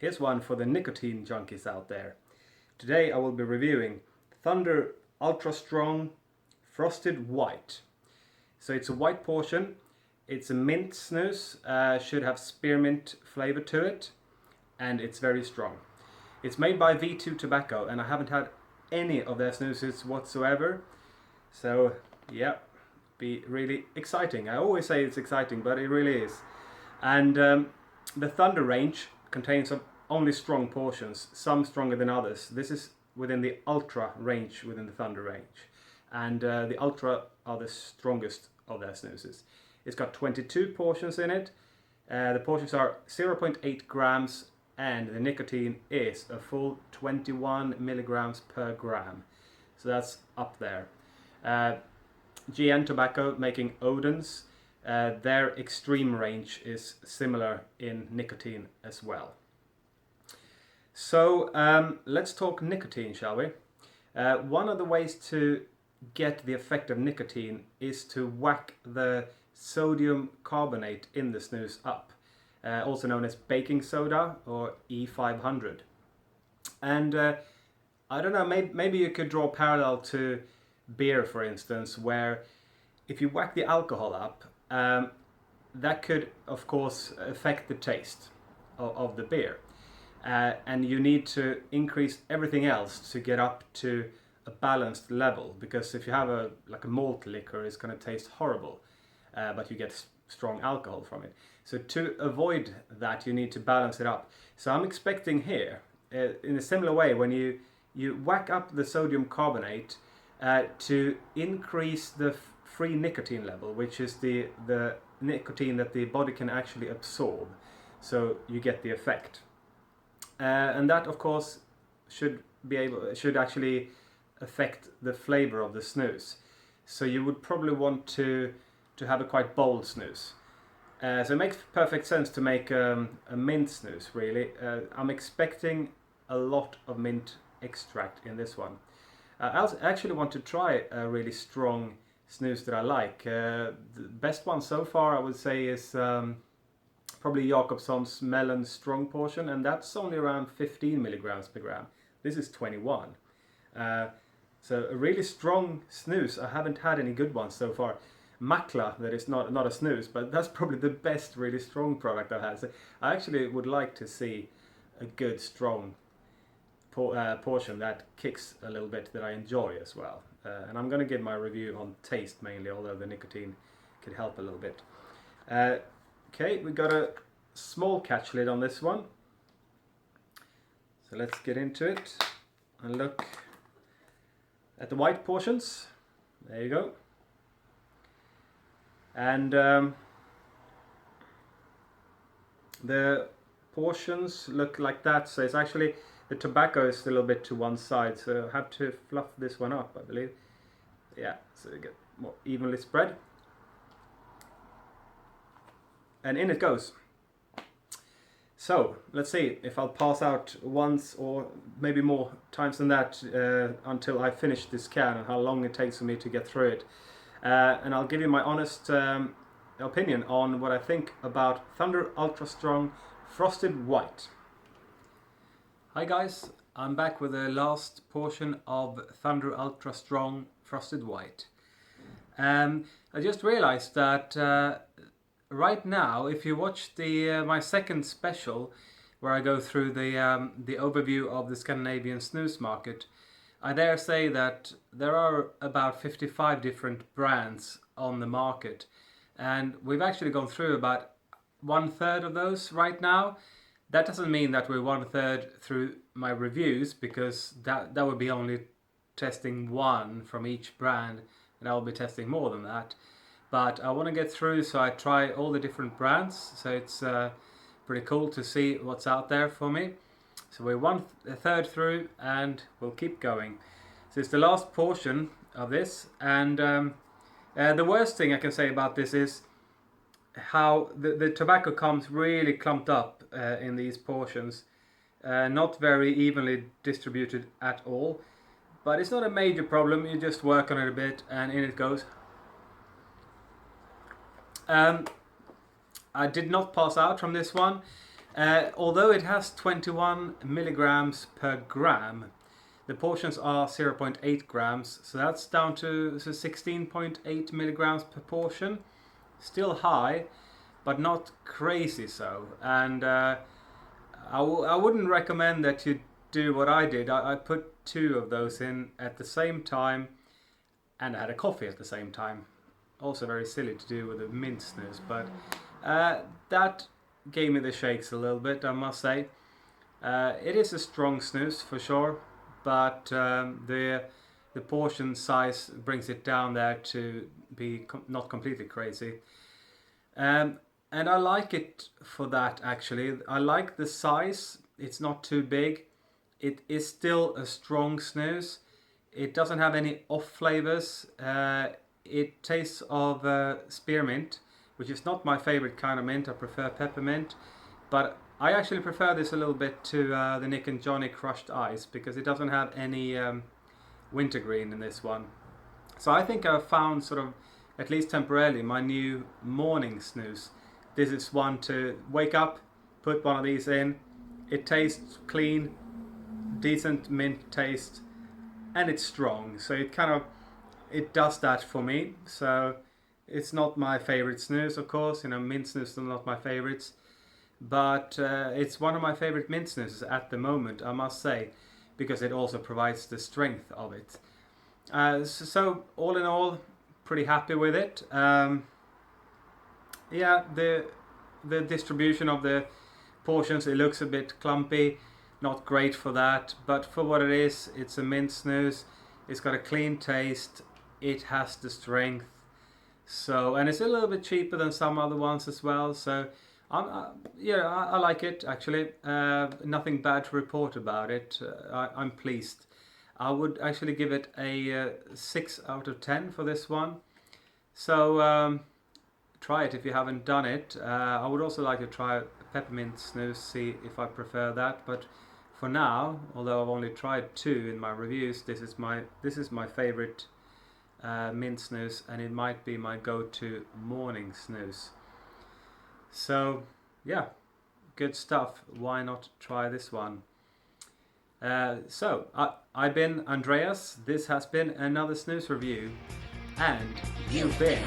Here's one for the nicotine junkies out there. Today I will be reviewing Thunder Ultra Strong Frosted White. So it's a white portion, it's a mint snus, should have spearmint flavor to it, and it's very strong. It's made by V2 Tobacco, and I haven't had any of their snoozes whatsoever. So yeah, be really exciting. I always say it's exciting, but it really is. And the Thunder range contains only strong portions, some stronger than others. This is within the Ultra range within the Thunder range. And the Ultra are the strongest of their snoozes. It's got 22 portions in it. The portions are 0.8 grams and the nicotine is a full 21 milligrams per gram. So that's up there. GN Tobacco making Odins. Their extreme range is similar in nicotine as well. So let's talk nicotine, shall we? One of the ways to get the effect of nicotine is to whack the sodium carbonate in the snus up, also known as baking soda or E500. And I don't know, maybe you could draw a parallel to beer, for instance, where if you whack the alcohol up, that could of course affect the taste of the beer, and you need to increase everything else to get up to a balanced level, because if you have a malt liquor, it's going to taste horrible, but you get strong alcohol from it. So to avoid that, you need to balance it up. So I'm expecting here, in a similar way, when you whack up the sodium carbonate to increase the free nicotine level, which is the nicotine that the body can actually absorb, so you get the effect. And that of course should actually affect the flavor of the snus. So you would probably want to have a quite bold snus. So it makes perfect sense to make a mint snus, really. I'm expecting a lot of mint extract in this one. I actually want to try a really strong snus that I like. The best one so far I would say is probably Jakobsson's Melon Strong Portion, and that's only around 15 milligrams per gram. This is 21. So a really strong snus. I haven't had any good ones so far. Makla, that is not a snus, but that's probably the best really strong product I've had. So I actually would like to see a good strong portion that kicks a little bit, that I enjoy as well. And I'm going to give my review on taste mainly, although the nicotine could help a little bit. Okay, we got a small catch lid on this one. So let's get into it and look at the white portions. There you go. And the portions look like that. So it's actually, the tobacco is a little bit to one side, so I have to fluff this one up, I believe. Yeah, so you get more evenly spread. And in it goes. So let's see if I'll pass out once or maybe more times than that until I finish this can, and how long it takes for me to get through it. And I'll give you my honest opinion on what I think about Thunder Ultra Strong Frosted White. Hi guys, I'm back with the last portion of Thunder Ultra Strong Frosted White. I just realized that right now, if you watch my second special, where I go through the overview of the Scandinavian snus market, I dare say that there are about 55 different brands on the market, and we've actually gone through about 1/3 of those right now. That doesn't mean that we're 1/3 through my reviews, because that would be only testing one from each brand, and I'll be testing more than that. But I want to get through, so I try all the different brands, so it's pretty cool to see what's out there for me. So we're 1/3 through, and we'll keep going. So it's the last portion of this, and the worst thing I can say about this is how the tobacco comes really clumped up in these portions, not very evenly distributed at all. But it's not a major problem, you just work on it a bit, and in it goes. I did not pass out from this one. Although it has 21 milligrams per gram, the portions are 0.8 grams, so that's down to 16.8 milligrams per portion. Still high, but not crazy so. And I wouldn't recommend that you do what I did. I put 2 of those in at the same time, and I had a coffee at the same time. Also very silly to do with a mint snus, but that gave me the shakes a little bit, I must say. It is a strong snus for sure, but the portion size brings it down there to be not completely crazy. And I like it for that, actually. I like the size. It's not too big. It is still a strong snus. It doesn't have any off flavors. It tastes of spearmint, which is not my favorite kind of mint. I prefer peppermint, but I actually prefer this a little bit to the Nick and Johnny crushed ice, because it doesn't have any wintergreen in this one. So I think I've found, sort of, at least temporarily, my new morning snus. This is one to wake up, put one of these in. It tastes clean, decent mint taste, and it's strong. So it does that for me. So it's not my favorite snus, of course. Mint snus are not my favorites, but it's one of my favorite mint snuses at the moment, I must say, because it also provides the strength of it. So all in all, pretty happy with it. Yeah, the distribution of the portions, it looks a bit clumpy, not great for that, but for what it is, it's a mint snus. It's got a clean taste, it has the strength, so, and it's a little bit cheaper than some other ones as well. So I like it, actually. Nothing bad to report about it. I'm pleased. I would actually give it a 6 out of 10 for this one. So try it if you haven't done it. I would also like to try peppermint snus, see if I prefer that. But for now, although I've only tried 2 in my reviews, this is my favorite mint snus, and it might be my go-to morning snus. So yeah, good stuff. Why not try this one? So I've been Andreas. This has been another snus review, and you've been